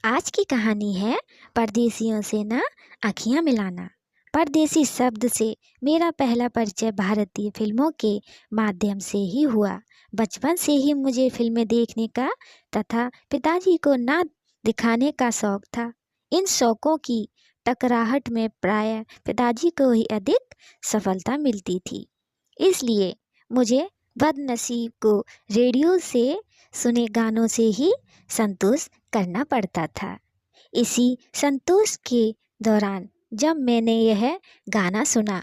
आज की कहानी है परदेसियों से ना आँखियाँ मिलाना। परदेसी शब्द से मेरा पहला परिचय भारतीय फिल्मों के माध्यम से ही हुआ। बचपन से ही मुझे फिल्में देखने का तथा पिताजी को ना दिखाने का शौक था। इन शौकों की टकराहट में प्रायः पिताजी को ही अधिक सफलता मिलती थी। इसलिए मुझे बदनसीब को रेडियो से सुने गानों से ही संतोष करना पड़ता था। इसी संतोष के दौरान जब मैंने यह गाना सुना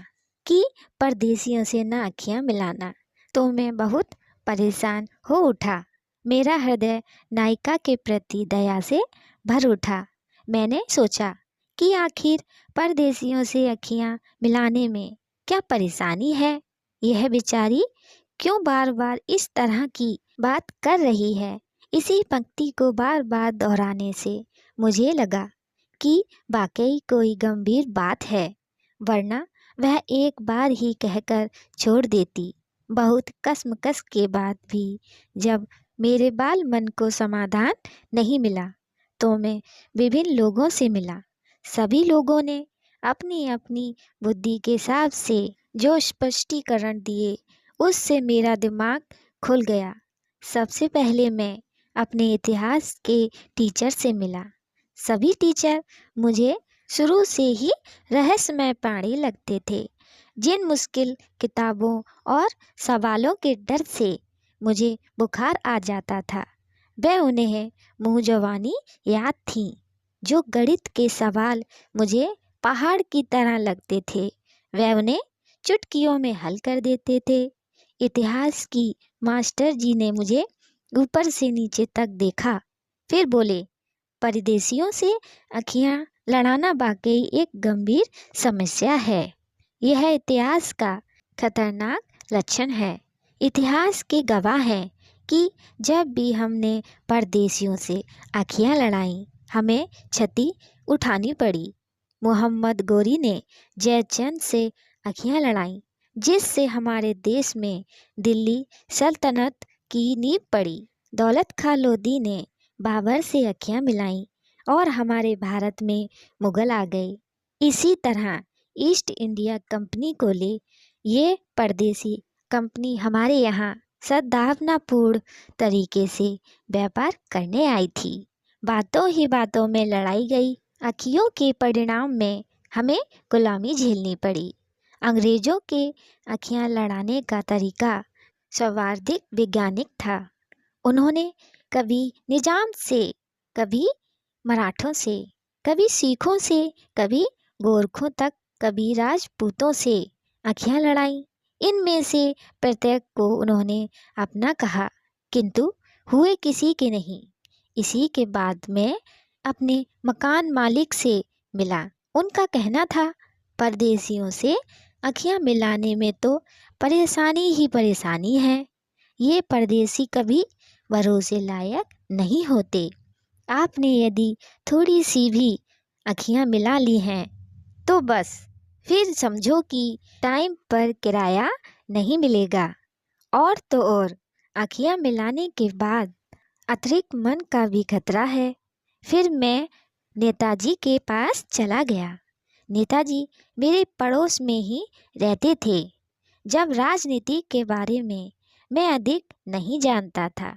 कि परदेसियों से ना आँखियाँ मिलाना, तो मैं बहुत परेशान हो उठा। मेरा हृदय नायिका के प्रति दया से भर उठा। मैंने सोचा कि आखिर परदेसियों से आँखियाँ मिलाने में क्या परेशानी है। यह बेचारी क्यों बार बार इस तरह की बात कर रही है। इसी पंक्ति को बार बार दोहराने से मुझे लगा कि वाकई कोई गंभीर बात है, वरना वह एक बार ही कहकर छोड़ देती। बहुत कसमकस के बाद भी जब मेरे बाल मन को समाधान नहीं मिला, तो मैं विभिन्न लोगों से मिला। सभी लोगों ने अपनी अपनी बुद्धि के हिसाब से जो स्पष्टीकरण दिए, उससे मेरा दिमाग खुल गया। सबसे पहले मैं अपने इतिहास के टीचर से मिला। सभी टीचर मुझे शुरू से ही रहस्यमय प्राणी लगते थे। जिन मुश्किल किताबों और सवालों के डर से मुझे बुखार आ जाता था, वह उन्हें मुँह जवानी याद थी। जो गणित के सवाल मुझे पहाड़ की तरह लगते थे, वह उन्हें चुटकियों में हल कर देते थे। इतिहास की मास्टर जी ने मुझे ऊपर से नीचे तक देखा, फिर बोले, परदेसियों से आँखियाँ लड़ाना वाकई एक गंभीर समस्या है। यह इतिहास का खतरनाक लक्षण है। इतिहास के गवाह हैं कि जब भी हमने परदेसियों से आँखियाँ लड़ाई, हमें क्षति उठानी पड़ी। मोहम्मद गोरी ने जयचंद से आँखियाँ लड़ाई, जिससे हमारे देश में दिल्ली सल्तनत की नींव पड़ी। दौलत खां लोधी ने बाबर से आँखियाँ मिलाई और हमारे भारत में मुगल आ गए। इसी तरह ईस्ट इंडिया कंपनी को ले ये परदेसी कंपनी हमारे यहाँ सद्भावनापूर्ण तरीके से व्यापार करने आई थी। बातों ही बातों में लड़ाई गई। आँखियों के परिणाम में हमें गुलामी झेलनी पड़ी। अंग्रेजों के आँखियाँ लड़ाने का तरीका स्वार्थिक वैज्ञानिक था। उन्होंने कभी निजाम से, कभी मराठों से, कभी सिखों से, कभी गोरखों तक, कभी राजपूतों से आँखियाँ लड़ाई। इनमें से प्रत्येक को उन्होंने अपना कहा, किंतु हुए किसी के नहीं। इसी के बाद मैं अपने मकान मालिक से मिला। उनका कहना था, परदेसियों से आँखियाँ मिलाने में तो परेशानी ही परेशानी है। ये परदेसी कभी भरोसे लायक नहीं होते। आपने यदि थोड़ी सी भी आँखियाँ मिला ली हैं, तो बस फिर समझो कि टाइम पर किराया नहीं मिलेगा। और तो और आँखियाँ मिलाने के बाद अतिरिक्त मन का भी खतरा है। फिर मैं नेताजी के पास चला गया। नेताजी मेरे पड़ोस में ही रहते थे। जब राजनीति के बारे में मैं अधिक नहीं जानता था,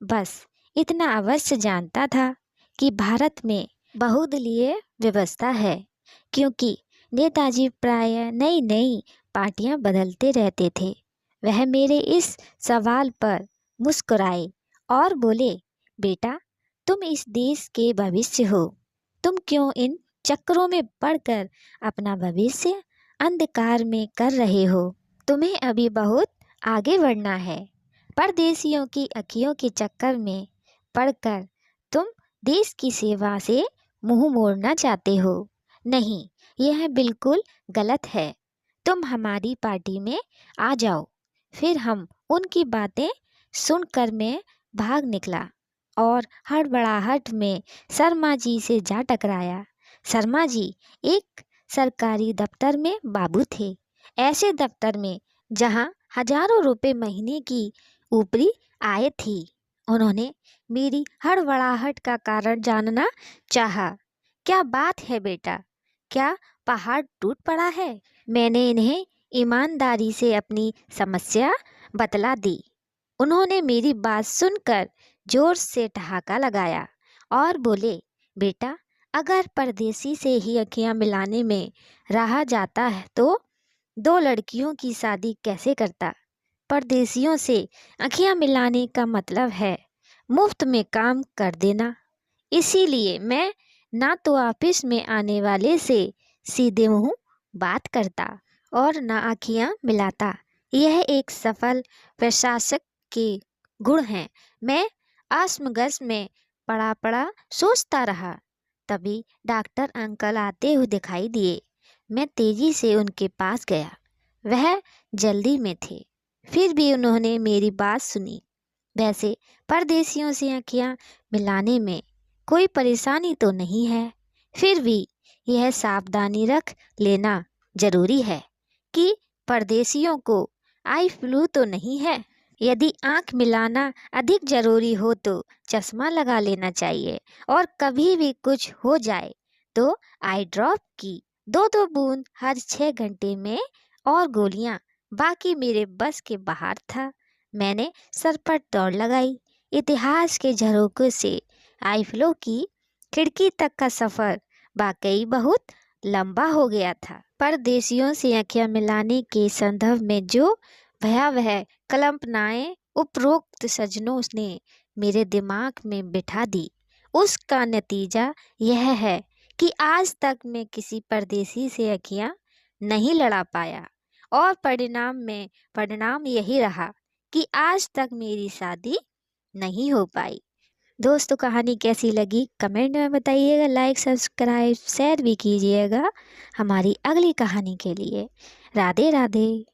बस इतना अवश्य जानता था कि भारत में बहुदलीय व्यवस्था है, क्योंकि नेताजी प्रायः नई नई पार्टियां बदलते रहते थे। वह मेरे इस सवाल पर मुस्कुराए और बोले, बेटा, तुम इस देश के भविष्य हो। तुम क्यों इन चक्रों में पड़कर अपना भविष्य अंधकार में कर रहे हो। तुम्हें अभी बहुत आगे बढ़ना है। परदेसियों की आँखियों के चक्कर में पड़कर तुम देश की सेवा से मुंह मोड़ना चाहते हो। नहीं, यह बिल्कुल गलत है। तुम हमारी पार्टी में आ जाओ। फिर हम उनकी बातें सुनकर मैं भाग निकला और हड़बड़ाहट में शर्मा जी से जा टकराया। शर्मा जी एक सरकारी दफ्तर में बाबू थे। ऐसे दफ्तर में जहां हजारों रुपए महीने की ऊपरी आय थी। उन्होंने मेरी हड़बड़ाहट का कारण जानना चाहा। क्या बात है बेटा, क्या पहाड़ टूट पड़ा है? मैंने इन्हें ईमानदारी से अपनी समस्या बतला दी। उन्होंने मेरी बात सुनकर जोर से ठहाका लगाया और बोले, बेटा, अगर परदेसी से ही अखियां मिलाने में रहा जाता है तो दो लड़कियों की शादी कैसे करता? परदेसियों से अखियां मिलाने का मतलब है मुफ्त में काम कर देना। इसीलिए मैं ना तो ऑफिस में आने वाले से सीधे मुंह बात करता और ना आँखियां मिलाता। यह एक सफल प्रशासक के गुण हैं। मैं आसमगस में पड़ा पड़ा सोचता रहा। तभी डॉक्टर अंकल आते हुए दिखाई दिए। मैं तेजी से उनके पास गया। वह जल्दी में थे, फिर भी उन्होंने मेरी बात सुनी। वैसे परदेसियों से आँखियां मिलाने में कोई परेशानी तो नहीं है, फिर भी यह सावधानी रख लेना जरूरी है कि परदेसियों को आई फ्लू तो नहीं है। यदि आंख मिलाना अधिक जरूरी हो तो चश्मा लगा लेना चाहिए और कभी भी कुछ हो जाए तो आई ड्रॉप की 2-2 बूंद हर 6 घंटे में और गोलियां, बाकी मेरे बस के बाहर था। मैंने सर पर दौड़ लगाई। इतिहास के झरोखे से आई फ्लो की खिड़की तक का सफर वाकई बहुत लंबा हो गया था। परदेसियों से आँखें मिलाने के संदर्भ में जो भयावह कल्पनाएं उपरोक्त सज्जनों ने मेरे दिमाग में बिठा दी, उसका नतीजा यह है कि आज तक मैं किसी परदेसी से आँखियां नहीं लड़ा पाया और परिणाम यही रहा कि आज तक मेरी शादी नहीं हो पाई। दोस्तों, कहानी कैसी लगी कमेंट में बताइएगा, लाइक सब्सक्राइब शेयर भी कीजिएगा हमारी अगली कहानी के लिए। राधे राधे।